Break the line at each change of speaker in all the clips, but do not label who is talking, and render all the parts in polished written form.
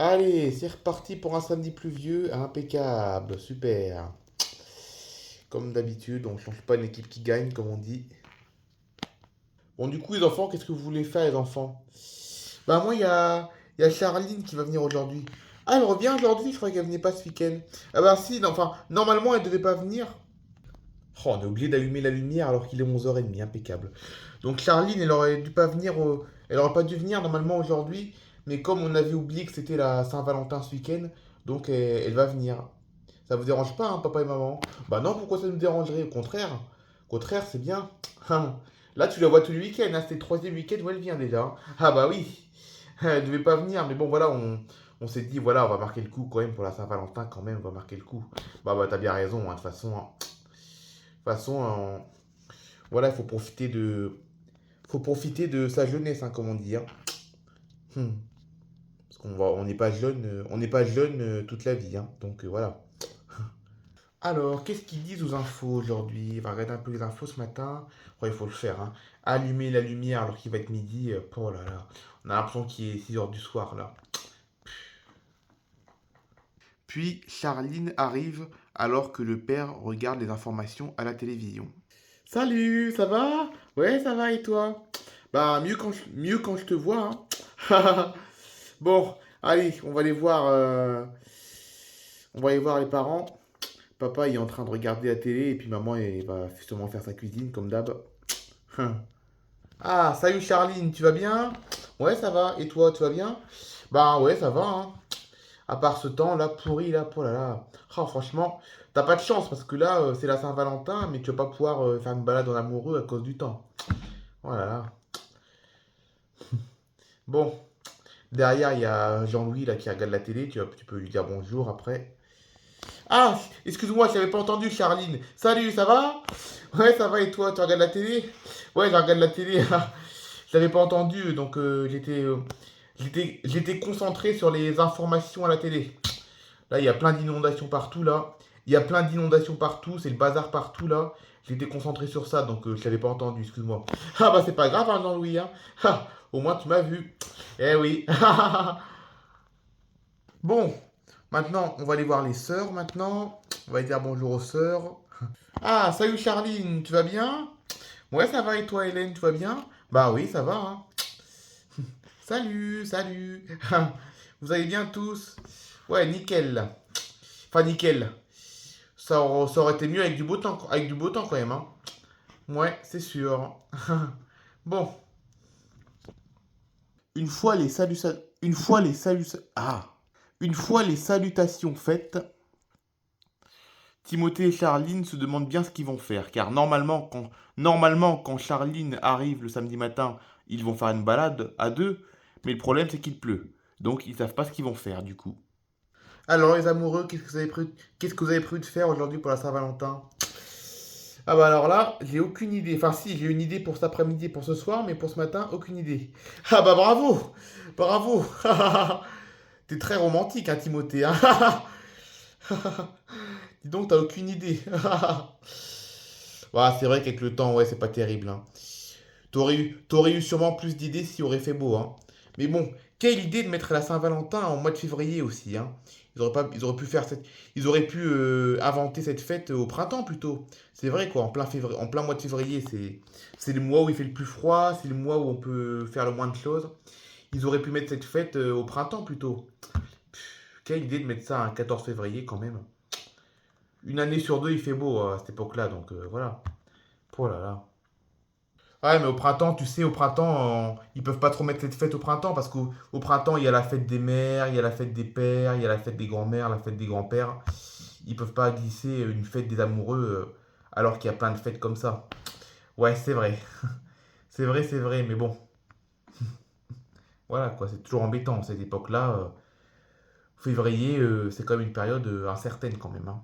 Allez, c'est reparti pour un samedi pluvieux, impeccable, super. Comme d'habitude, on ne change pas une équipe qui gagne, comme on dit. Bon, du coup, les enfants, qu'est-ce que vous voulez faire, les enfants? Bah, moi, il y a Charline qui va venir aujourd'hui. Ah, elle revient aujourd'hui, je croyais qu'elle venait pas ce week-end. Ah, bah, si, non, enfin, normalement, elle devait pas venir. Oh, on a oublié d'allumer la lumière alors qu'il est 11h30, impeccable. Donc, Charline, elle aurait dû pas venir, elle aurait pas dû venir normalement aujourd'hui, mais comme on avait oublié que c'était la Saint-Valentin ce week-end, donc elle va venir. Ça vous dérange pas, hein, papa et maman? Bah non, pourquoi ça nous dérangerait? Au contraire. Au contraire, c'est bien. Là, tu la vois tous les week-ends, hein, c'est le troisième week-end où elle vient déjà, hein. Ah bah oui, elle devait pas venir, mais bon, voilà, on s'est dit, voilà, on va marquer le coup quand même pour la Saint-Valentin, quand même, on va marquer le coup. Bah, t'as bien raison, hein, de toute façon, hein. De toute façon, voilà, faut profiter de sa jeunesse, hein, comme on dit, hein. Hmm. Parce on n'est pas jeune, on n'est pas jeune toute la vie, hein. Donc voilà. Alors, qu'est-ce qu'ils disent aux infos aujourd'hui? On va regarder un peu les infos ce matin. Ouais, il faut le faire, hein. Allumer la lumière alors qu'il va être midi. Oh là là. On a l'impression qu'il est 6 heures du soir là. Puis Charline arrive alors que le père regarde les informations à la télévision. Salut, ça va? Ouais, ça va et toi? Bah, mieux quand je te vois, hein. Bon, allez, on va aller voir les parents. Papa il est en train de regarder la télé et puis maman elle va justement faire sa cuisine comme d'hab. Ah, salut Charline, tu vas bien? Ouais, ça va. Et toi, tu vas bien? Bah ouais, ça va, hein. À part ce temps là pourri là, oh là là. Ah, franchement, t'as pas de chance parce que là c'est la Saint-Valentin, mais tu vas pas pouvoir faire une balade en amoureux à cause du temps. Oh là là. Bon, derrière il y a Jean-Louis là qui regarde la télé, tu peux lui dire bonjour après. Ah, excuse-moi, je t'avais pas entendu, Charline. Salut, ça va? Ouais, ça va, et toi, tu regardes la télé? Ouais, je regarde la télé. Je t'avais pas entendu, donc j'étais concentré sur les informations à la télé. Là, il y a plein d'inondations partout, là. Il y a plein d'inondations partout, c'est le bazar partout, là. J'étais concentré sur ça, donc je t'avais pas entendu, excuse-moi. Ah bah c'est pas grave, hein, Jean-Louis, hein. Ah, au moins tu m'as vu. Eh oui. Bon, maintenant, on va aller voir les sœurs maintenant. On va dire bonjour aux sœurs. Ah, salut Charline, tu vas bien? Ouais, ça va et toi Hélène, tu vas bien? Bah oui, ça va, hein. Salut, salut. Vous allez bien tous? Ouais, nickel. Enfin, nickel. Ça aurait été mieux avec du beau temps quand même, hein. Ouais, c'est sûr. Bon, une fois les saluts, une fois les saluts, ah, une fois les salutations faites, Timothée et Charline se demandent bien ce qu'ils vont faire, car normalement, quand Charline arrive le samedi matin, ils vont faire une balade à deux, mais le problème c'est qu'il pleut. Donc ils savent pas ce qu'ils vont faire du coup. Alors les amoureux, qu'est-ce que vous avez prévu de faire aujourd'hui pour la Saint-Valentin? Ah bah alors là, j'ai aucune idée. Enfin si, j'ai une idée pour cet après-midi et pour ce soir, mais pour ce matin, aucune idée. Ah bah bravo! Bravo! T'es très romantique, hein, Timothée, hein. Dis donc, t'as aucune idée. Ah, c'est vrai qu'avec le temps, ouais, c'est pas terrible, hein. T'aurais eu sûrement plus d'idées s'il aurait fait beau, hein. Mais bon, quelle idée de mettre la Saint-Valentin en mois de février aussi, hein. Ils auraient pu inventer cette fête au printemps plutôt. C'est vrai quoi, en plein mois de février, c'est le mois où il fait le plus froid, c'est le mois où on peut faire le moins de choses. Ils auraient pu mettre cette fête au printemps plutôt. Quelle idée de mettre ça un 14 février quand même. Une année sur deux, il fait beau à cette époque-là, donc voilà. Oh là là. Ouais, mais au printemps, tu sais, au printemps, ils peuvent pas trop mettre cette fête au printemps parce qu'au printemps, il y a la fête des mères, il y a la fête des pères, il y a la fête des grands-mères, la fête des grands-pères. Ils peuvent pas glisser une fête des amoureux alors qu'il y a plein de fêtes comme ça. Ouais, c'est vrai. C'est vrai, mais bon. Voilà, quoi, c'est toujours embêtant cette époque-là. Février, c'est quand même une période incertaine quand même, hein.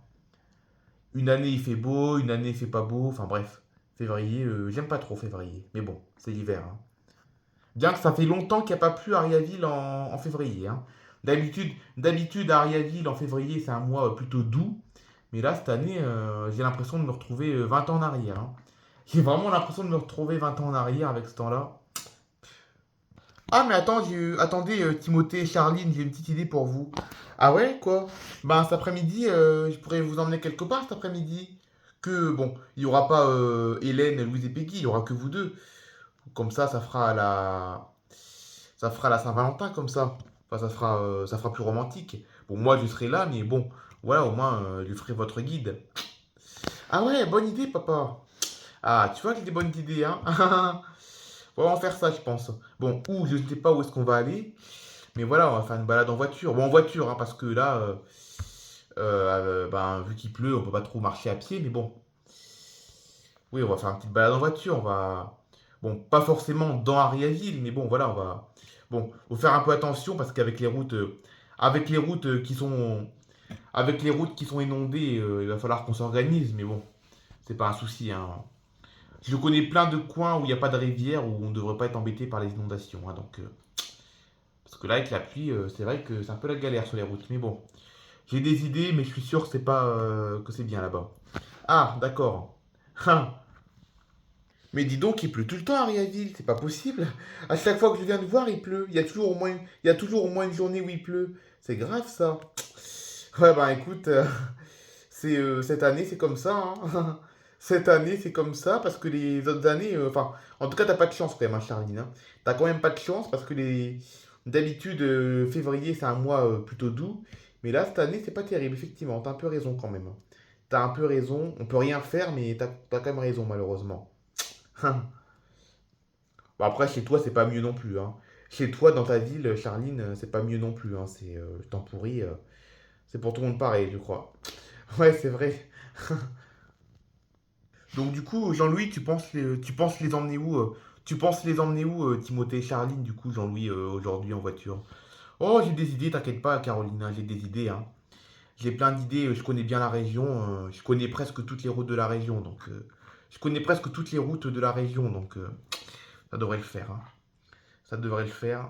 Une année il fait beau, une année il fait pas beau, enfin bref. Février, j'aime pas trop février, mais bon, c'est l'hiver, hein. Bien que ça fait longtemps qu'il n'y a pas plu à Ariaville en février, hein. D'habitude, à Ariaville en février, c'est un mois plutôt doux. Mais là, cette année, j'ai l'impression de me retrouver 20 ans en arrière, hein. J'ai vraiment l'impression de me retrouver 20 ans en arrière avec ce temps-là. Ah, mais attends, attendez, Timothée et Charline, j'ai une petite idée pour vous. Ah ouais, quoi? Ben, cet après-midi, je pourrais vous emmener quelque part cet après-midi. Que, bon, il n'y aura pas Hélène, Louise et Peggy, il n'y aura que vous deux. Comme ça fera Ça fera la Saint-Valentin, comme ça. Enfin, ça fera plus romantique. Bon, moi, je serai là, mais bon, voilà, au moins, je ferai votre guide. Ah ouais, bonne idée, papa. Ah, tu vois que j'ai des bonnes idées, hein? On va en faire ça, je pense. Bon, ou je ne sais pas où est-ce qu'on va aller. Mais voilà, on va faire une balade en voiture. Bon, en voiture, hein, parce que là, ben, vu qu'il pleut, on peut pas trop marcher à pied. Mais bon, oui, on va faire une petite balade en voiture. On va. Bon, pas forcément dans Ariaville, mais bon, voilà, on va. Bon, faut faire un peu attention parce qu'avec avec les routes avec les routes qui sont inondées, il va falloir qu'on s'organise. Mais bon, c'est pas un souci, hein. Je connais plein de coins où il n'y a pas de rivière, où on ne devrait pas être embêté par les inondations, hein, donc, parce que là, avec la pluie, c'est vrai que c'est un peu la galère sur les routes. Mais bon, j'ai des idées, mais je suis sûr que c'est pas que c'est bien là-bas. Ah, d'accord. Hein. Mais dis donc, il pleut tout le temps à Ariaville, c'est pas possible. À chaque fois que je viens de voir, il pleut. Il y a toujours au moins une journée où il pleut. C'est grave ça. Ouais, ben écoute, cette année, c'est comme ça, hein. Cette année, c'est comme ça parce que les autres années, enfin, en tout cas, t'as pas de chance quand même, hein, Charline, hein. T'as quand même pas de chance parce que d'habitude, février, c'est un mois plutôt doux. Mais là, cette année, c'est pas terrible, effectivement. T'as un peu raison quand même, hein. T'as un peu raison. On peut rien faire, mais t'as quand même raison, malheureusement. Bon, après, chez toi, c'est pas mieux non plus, hein. Chez toi, dans ta ville, Charline, c'est pas mieux non plus, hein. Je t'en pourris. C'est pour tout le monde pareil, je crois. Ouais, c'est vrai. Donc du coup, Jean-Louis, tu penses les emmener où tu penses les emmener où, Timothée et Charline, du coup, Jean-Louis, aujourd'hui en voiture? Oh, j'ai des idées, t'inquiète pas, Caroline, hein, j'ai des idées, hein. J'ai plein d'idées, je connais bien la région, je connais presque toutes les routes de la région, donc je connais presque toutes les routes de la région, donc ça devrait le faire, hein. Ça devrait le faire.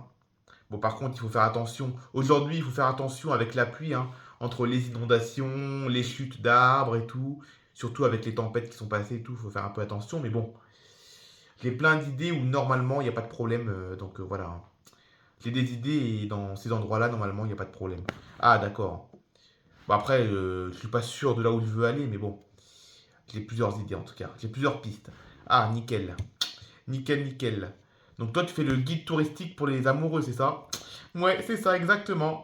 Bon, par contre, il faut faire attention. Aujourd'hui, il faut faire attention avec la pluie, hein, entre les inondations, les chutes d'arbres et tout. Surtout avec les tempêtes qui sont passées et tout, il faut faire un peu attention. Mais bon, j'ai plein d'idées où normalement il n'y a pas de problème. Donc voilà, hein. J'ai des idées et dans ces endroits-là, normalement, il n'y a pas de problème. Ah, d'accord. Bon, après, je suis pas sûr de là où je veux aller, mais bon, j'ai plusieurs idées en tout cas. J'ai plusieurs pistes. Ah, nickel. Nickel, nickel. Donc toi, tu fais le guide touristique pour les amoureux, c'est ça? Ouais, c'est ça, exactement.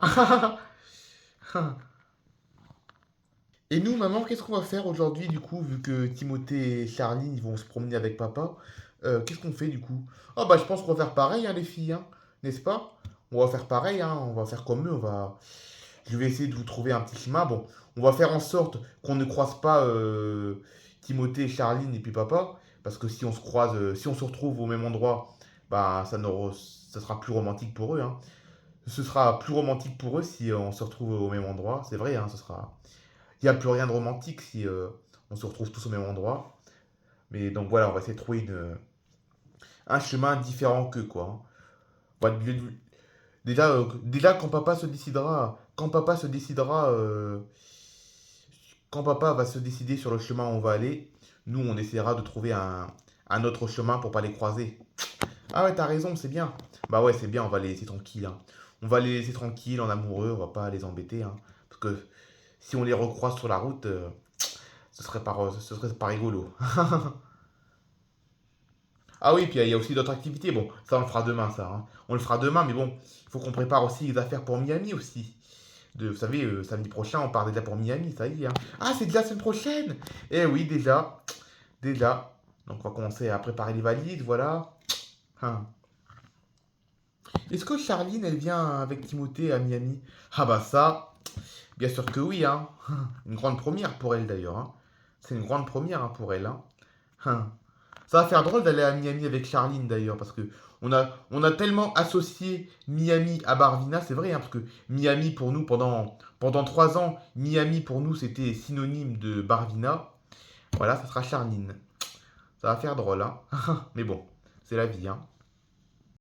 Et nous, maman, qu'est-ce qu'on va faire aujourd'hui, du coup, vu que Timothée et Charline ils vont se promener avec papa? Qu'est-ce qu'on fait, du coup? Oh, bah, je pense qu'on va faire pareil, hein, les filles, hein, n'est-ce pas? On va faire pareil, hein, on va faire comme eux, Je vais essayer de vous trouver un petit chemin. Bon, on va faire en sorte qu'on ne croise pas Timothée, Charline et puis papa, parce que si on se croise, si on se retrouve au même endroit, bah, ça sera plus romantique pour eux, hein. Ce sera plus romantique pour eux si on se retrouve au même endroit. C'est vrai, hein, ce sera. Il n'y a plus rien de romantique si on se retrouve tous au même endroit. Mais donc voilà, on va essayer de trouver un chemin différent qu'eux, quoi, hein. On va déjà quand papa va se décider sur le chemin où on va aller, nous on essaiera de trouver un autre chemin pour pas les croiser. Ah ouais, t'as raison, c'est bien. Bah ouais, c'est bien, on va les laisser tranquilles, hein. On va les laisser tranquilles, en amoureux, on va pas les embêter, hein. Parce que si on les recroise sur la route, ce serait pas rigolo. Ah oui, puis il y a aussi d'autres activités. Bon, ça on le fera demain, ça, hein. On le fera demain, mais bon, il faut qu'on prépare aussi les affaires pour Miami aussi. Vous savez, samedi prochain, on part déjà pour Miami, ça y est, hein. Ah, c'est déjà la semaine prochaine! Eh oui, déjà. Déjà. Donc on va commencer à préparer les valises, voilà. Hein. Est-ce que Charline, elle vient avec Timothée à Miami? Ah bah ça, bien sûr que oui, hein. Une grande première pour elle d'ailleurs, hein. C'est une grande première, hein, pour elle, hein. Hein. Ça va faire drôle d'aller à Miami avec Charline d'ailleurs, parce que on a tellement associé Miami à Barvina, c'est vrai, hein, parce que Miami pour nous, pendant 3 ans, Miami pour nous c'était synonyme de Barvina. Voilà, ça sera Charline. Ça va faire drôle, hein. Mais bon, c'est la vie, hein.